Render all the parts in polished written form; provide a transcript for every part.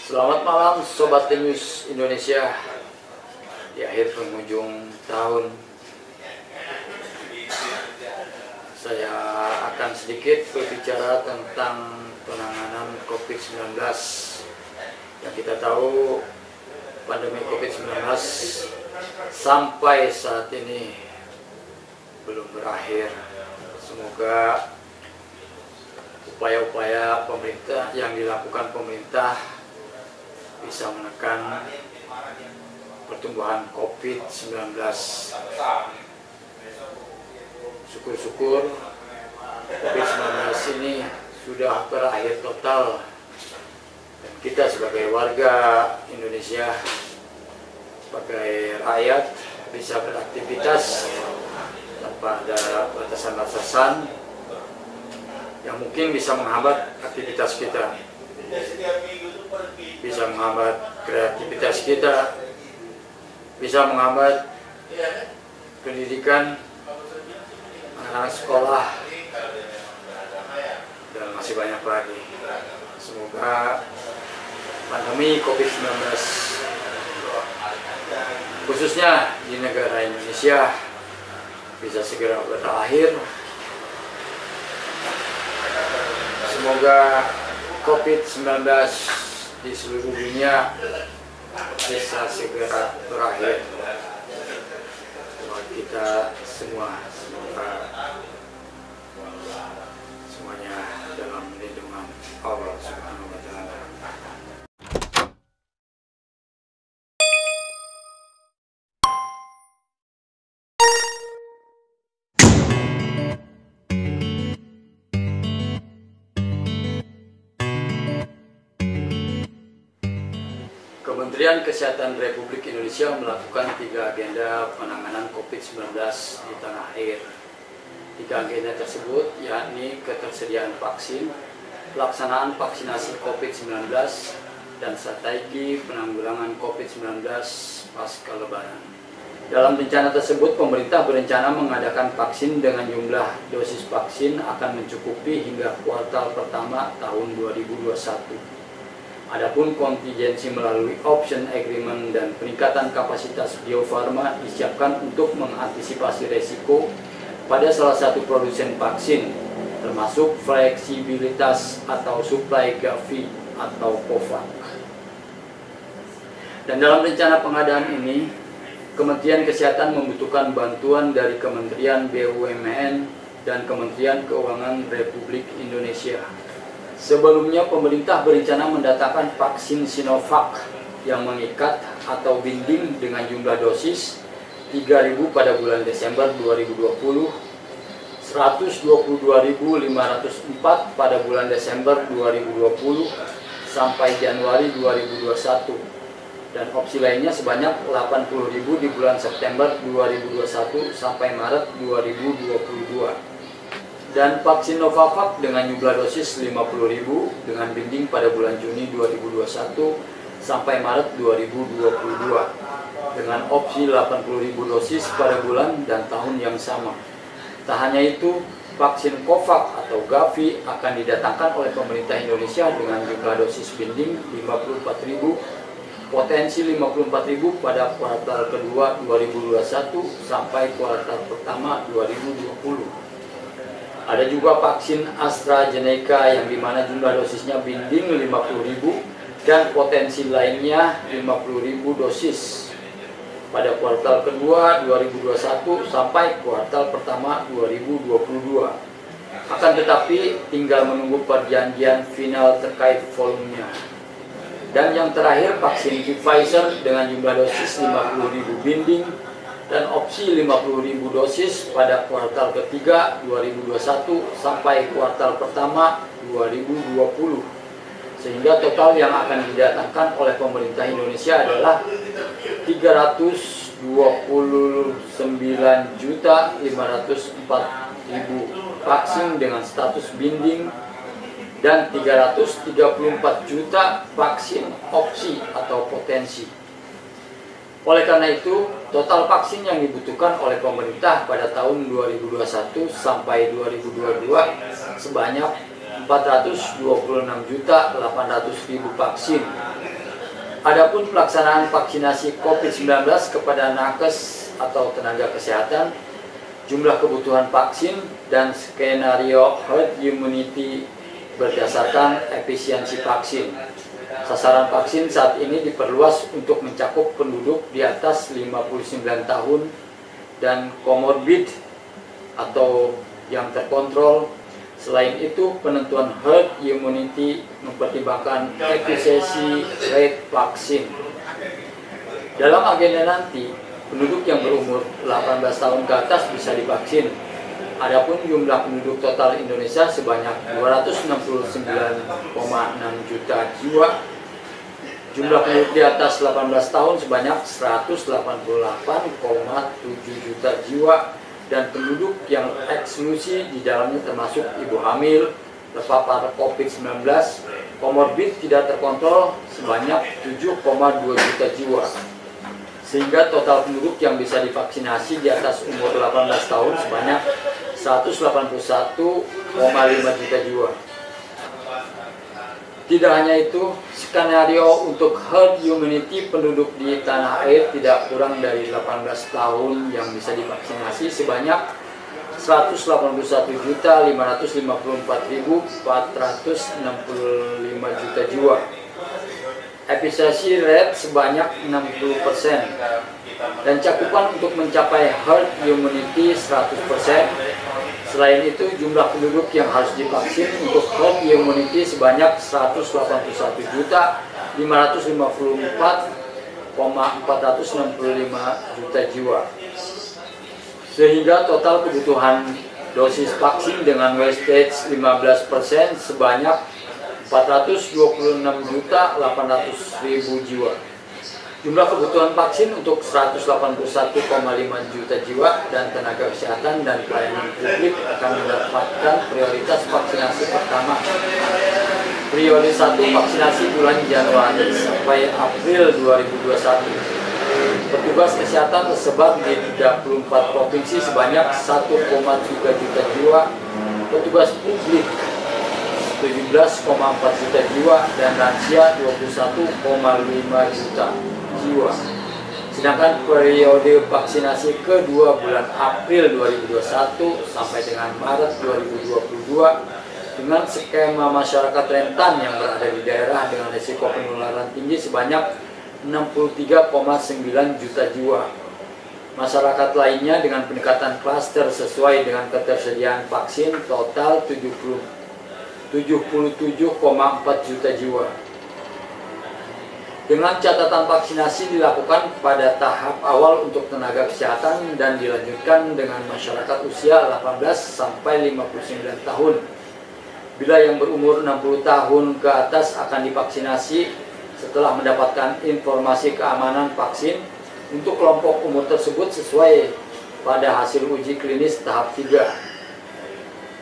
Selamat malam Sobat News Indonesia. Di akhir penghujung tahun, saya akan sedikit berbicara tentang penanganan COVID-19. Yang kita tahu, pandemi COVID-19 sampai saat ini belum berakhir. Semoga upaya-upaya pemerintah yang dilakukan pemerintah bisa menekan pertumbuhan COVID-19. Syukur-syukur COVID-19 ini sudah berakhir total, dan kita sebagai warga Indonesia, sebagai rakyat, bisa beraktivitas tanpa ada batasan-batasan yang mungkin bisa menghambat aktivitas kita, bisa menghambat kreativitas kita, bisa menghambat pendidikan anak-anak sekolah, dan masih banyak lagi. Semoga pandemi COVID-19 khususnya di negara Indonesia bisa segera berakhir. Semoga COVID-19 di seluruh dunia bisa segera berakhir buat kita semua. Semoga semuanya dalam lindungan Allah Subhanahu wa Ta'ala. Kementerian Kesehatan Republik Indonesia melakukan 3 agenda penanganan COVID-19 di tanah air. 3 agenda tersebut yakni ketersediaan vaksin, pelaksanaan vaksinasi COVID-19, dan strategi penanggulangan COVID-19 pasca Lebaran. Dalam rencana tersebut, pemerintah berencana mengadakan vaksin dengan jumlah dosis vaksin akan mencukupi hingga kuartal pertama tahun 2021. Adapun kontingensi melalui option agreement dan peningkatan kapasitas Bio Farma disiapkan untuk mengantisipasi resiko pada salah satu produsen vaksin, termasuk fleksibilitas atau supply Gavi atau COVAX. Dan dalam rencana pengadaan ini, Kementerian Kesehatan membutuhkan bantuan dari Kementerian BUMN dan Kementerian Keuangan Republik Indonesia. Sebelumnya, pemerintah berencana mendatangkan vaksin Sinovac yang mengikat atau binding dengan jumlah dosis 3.000 pada bulan Desember 2020, 122.504 pada bulan Desember 2020 sampai Januari 2021, dan opsi lainnya sebanyak 80.000 di bulan September 2021 sampai Maret 2022. Dan vaksin Novavax dengan jumlah dosis 50.000 dengan binding pada bulan Juni 2021 sampai Maret 2022 dengan opsi 80.000 dosis pada bulan dan tahun yang sama. Tak hanya itu, vaksin COVAX atau Gavi akan didatangkan oleh pemerintah Indonesia dengan jumlah dosis binding 54.000, potensi 54.000 pada kuartal kedua 2021 sampai kuartal pertama 2020. Ada juga vaksin AstraZeneca yang dimana jumlah dosisnya binding 50.000 dan potensi lainnya 50.000 dosis pada kuartal kedua 2021 sampai kuartal pertama 2022. Akan tetapi tinggal menunggu perjanjian final terkait volumenya. Dan yang terakhir, vaksin Pfizer dengan jumlah dosis 50.000 binding dan opsi 50.000 dosis pada kuartal ketiga 2021 sampai kuartal pertama 2020. Sehingga total yang akan didatangkan oleh pemerintah Indonesia adalah 329.504.000 vaksin dengan status binding dan 334 juta vaksin opsi atau potensi. Oleh karena itu, total vaksin yang dibutuhkan oleh pemerintah pada tahun 2021 sampai 2022 sebanyak 426.800.000 vaksin. Adapun pelaksanaan vaksinasi COVID-19 kepada nakes atau tenaga kesehatan, jumlah kebutuhan vaksin, dan skenario herd immunity berdasarkan efisiensi vaksin. Sasaran vaksin saat ini diperluas untuk mencakup penduduk di atas 59 tahun dan komorbid atau yang terkontrol. Selain itu, penentuan herd immunity mempertimbangkan efisiensi rate vaksin. Dalam agenda nanti, penduduk yang berumur 18 tahun ke atas bisa divaksin. Adapun jumlah penduduk total Indonesia sebanyak 269,6 juta jiwa. Jumlah penduduk di atas 18 tahun sebanyak 188,7 juta jiwa. Dan penduduk yang eksklusi di dalamnya termasuk ibu hamil, terpapar COVID-19, komorbid tidak terkontrol sebanyak 7,2 juta jiwa. Sehingga total penduduk yang bisa divaksinasi di atas umur 18 tahun sebanyak 181,5 juta jiwa. Tidak hanya itu, skenario untuk herd immunity penduduk di tanah air tidak kurang dari 18 tahun yang bisa divaksinasi sebanyak 181.554.465 juta jiwa. Efisiensi rate sebanyak 60%. Dan cakupan untuk mencapai herd immunity 100%. Selain itu, jumlah penduduk yang harus divaksin untuk herd immunity sebanyak 181.554,465 juta jiwa. Sehingga total kebutuhan dosis vaksin dengan wastage 15% sebanyak 426.800.000 jiwa. Jumlah kebutuhan vaksin untuk 181,5 juta jiwa dan tenaga kesehatan dan pelayanan publik akan mendapatkan prioritas vaksinasi pertama. Prioritas 1 vaksinasi bulan Januari sampai April 2021. Petugas kesehatan tersebar di 34 provinsi sebanyak 1,3 juta jiwa. Petugas publik 17,4 juta jiwa dan lansia 21,5 juta jiwa. Sedangkan periode vaksinasi kedua bulan April 2021 sampai dengan Maret 2022 dengan skema masyarakat rentan yang berada di daerah dengan risiko penularan tinggi sebanyak 63,9 juta jiwa. Masyarakat lainnya dengan pendekatan klaster sesuai dengan ketersediaan vaksin total 77,4 juta jiwa. Dengan catatan vaksinasi dilakukan pada tahap awal untuk tenaga kesehatan dan dilanjutkan dengan masyarakat usia 18 sampai 59 tahun. Bila yang berumur 60 tahun ke atas akan divaksinasi setelah mendapatkan informasi keamanan vaksin untuk kelompok umur tersebut sesuai pada hasil uji klinis tahap 3.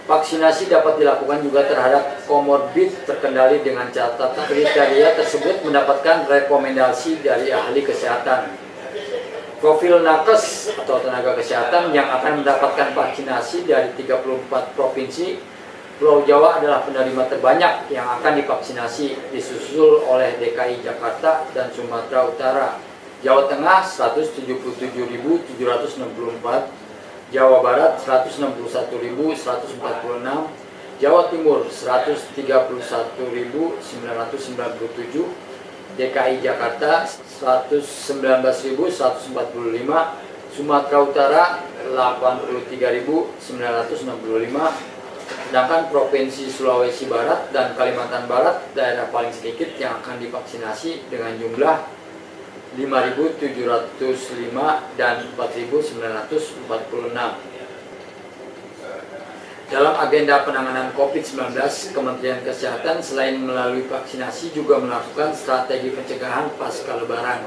Vaksinasi dapat dilakukan juga terhadap komorbid terkendali dengan catatan kriteria tersebut mendapatkan rekomendasi dari ahli kesehatan. Profil nakes atau tenaga kesehatan yang akan mendapatkan vaksinasi dari 34 provinsi, Pulau Jawa adalah penerima terbanyak yang akan divaksinasi, disusul oleh DKI Jakarta dan Sumatera Utara. Jawa Tengah 177.764, Jawa Barat 161.146, Jawa Timur 131.997, DKI Jakarta 119.145, Sumatera Utara 83.965, sedangkan Provinsi Sulawesi Barat dan Kalimantan Barat daerah paling sedikit yang akan divaksinasi dengan jumlah 5.705 dan 4.946. Dalam agenda penanganan COVID-19, Kementerian Kesehatan selain melalui vaksinasi juga melakukan strategi pencegahan pasca Lebaran.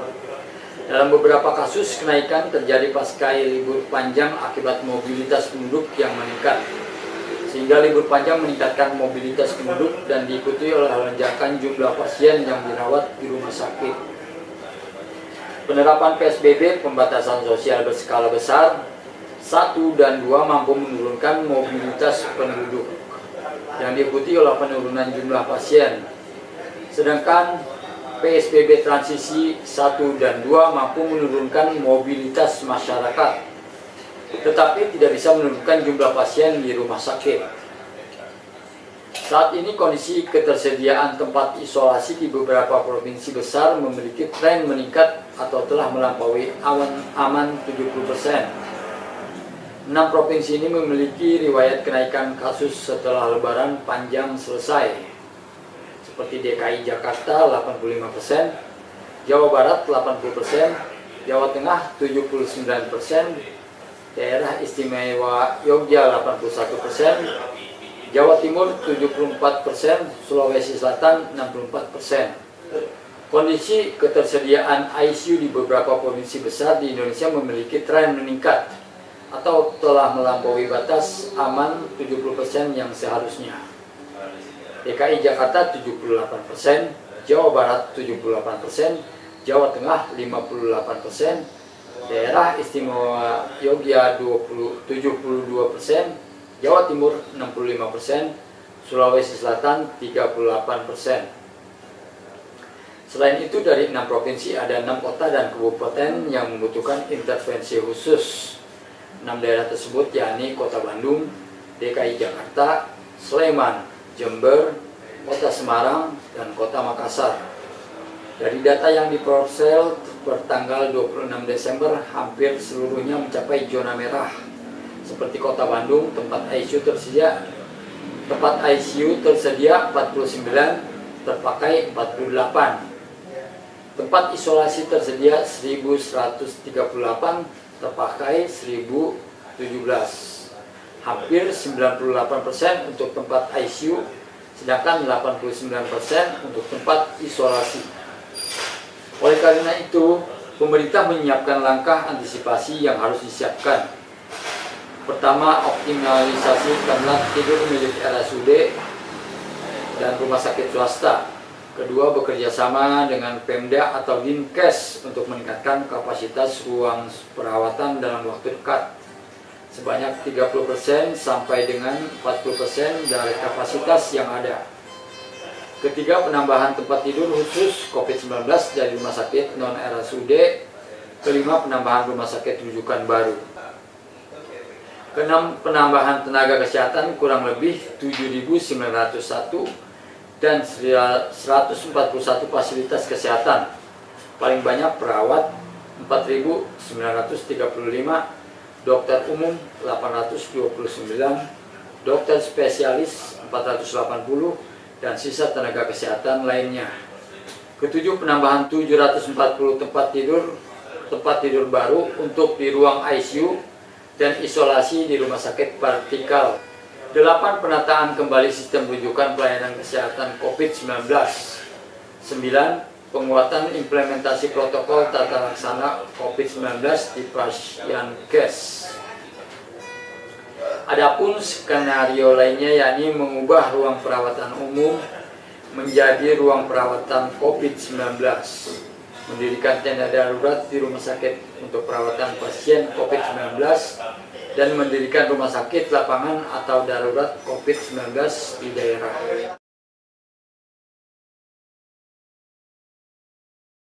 Dalam beberapa kasus, kenaikan terjadi pasca libur panjang akibat mobilitas penduduk yang meningkat. Sehingga libur panjang meningkatkan mobilitas penduduk dan diikuti oleh lonjakan jumlah pasien yang dirawat di rumah sakit. Penerapan PSBB, pembatasan sosial berskala besar, 1 dan 2 mampu menurunkan mobilitas penduduk. yang diikuti oleh penurunan jumlah pasien. Sedangkan PSBB transisi 1 dan 2 mampu menurunkan mobilitas masyarakat, tetapi tidak bisa menurunkan jumlah pasien di rumah sakit. Saat ini kondisi ketersediaan tempat isolasi di beberapa provinsi besar memiliki tren meningkat atau telah melampaui aman 70%. 6 provinsi ini memiliki riwayat kenaikan kasus setelah lebaran panjang selesai, seperti DKI Jakarta 85%, Jawa Barat 80%, Jawa Tengah 79%, Daerah Istimewa Yogyakarta 81%, Jawa Timur 74%, Sulawesi Selatan 64%. Kondisi ketersediaan ICU di beberapa provinsi besar di Indonesia memiliki tren meningkat atau telah melampaui batas aman 70% yang seharusnya. DKI Jakarta 78%, Jawa Barat 78%, Jawa Tengah 58%, Daerah Istimewa Yogyakarta 72%, Jawa Timur 65%, Sulawesi Selatan 38%. Selain itu, dari 6 provinsi ada 6 kota dan kabupaten yang membutuhkan intervensi khusus. 6 daerah tersebut yakni Kota Bandung, DKI Jakarta, Sleman, Jember, Kota Semarang, dan Kota Makassar. Dari data yang diproses per tanggal 26 Desember, hampir seluruhnya mencapai zona merah. Seperti Kota Bandung, tempat ICU tersedia 49, terpakai 48. Tempat isolasi tersedia 1138, terpakai 1017. Hampir 98% untuk tempat ICU, sedangkan 89% untuk tempat isolasi. Oleh karena itu, pemerintah menyiapkan langkah antisipasi yang harus disiapkan. Pertama, optimalisasi tempat tidur milik RSUD dan rumah sakit swasta. Kedua, bekerja sama dengan Pemda atau Dinkes untuk meningkatkan kapasitas ruang perawatan dalam waktu dekat sebanyak 30% sampai dengan 40% dari kapasitas yang ada. Ketiga, penambahan tempat tidur khusus COVID-19 dari rumah sakit non-RSUD. Kelima, penambahan rumah sakit rujukan baru. Keenam, penambahan tenaga kesehatan kurang lebih 7.901 dan 141 fasilitas kesehatan. Paling banyak perawat 4.935, dokter umum 829, dokter spesialis 480, dan sisa tenaga kesehatan lainnya. Ketujuh, penambahan 740 tempat tidur baru untuk di ruang ICU dan isolasi di rumah sakit vertikal. 8, penataan kembali sistem rujukan pelayanan kesehatan COVID-19. 9, penguatan implementasi protokol tata laksana COVID-19 di Pasienkes. Adapun skenario lainnya yakni mengubah ruang perawatan umum menjadi ruang perawatan COVID-19, mendirikan tenda darurat di rumah sakit untuk perawatan pasien COVID-19, dan mendirikan rumah sakit lapangan atau darurat COVID-19 di daerah.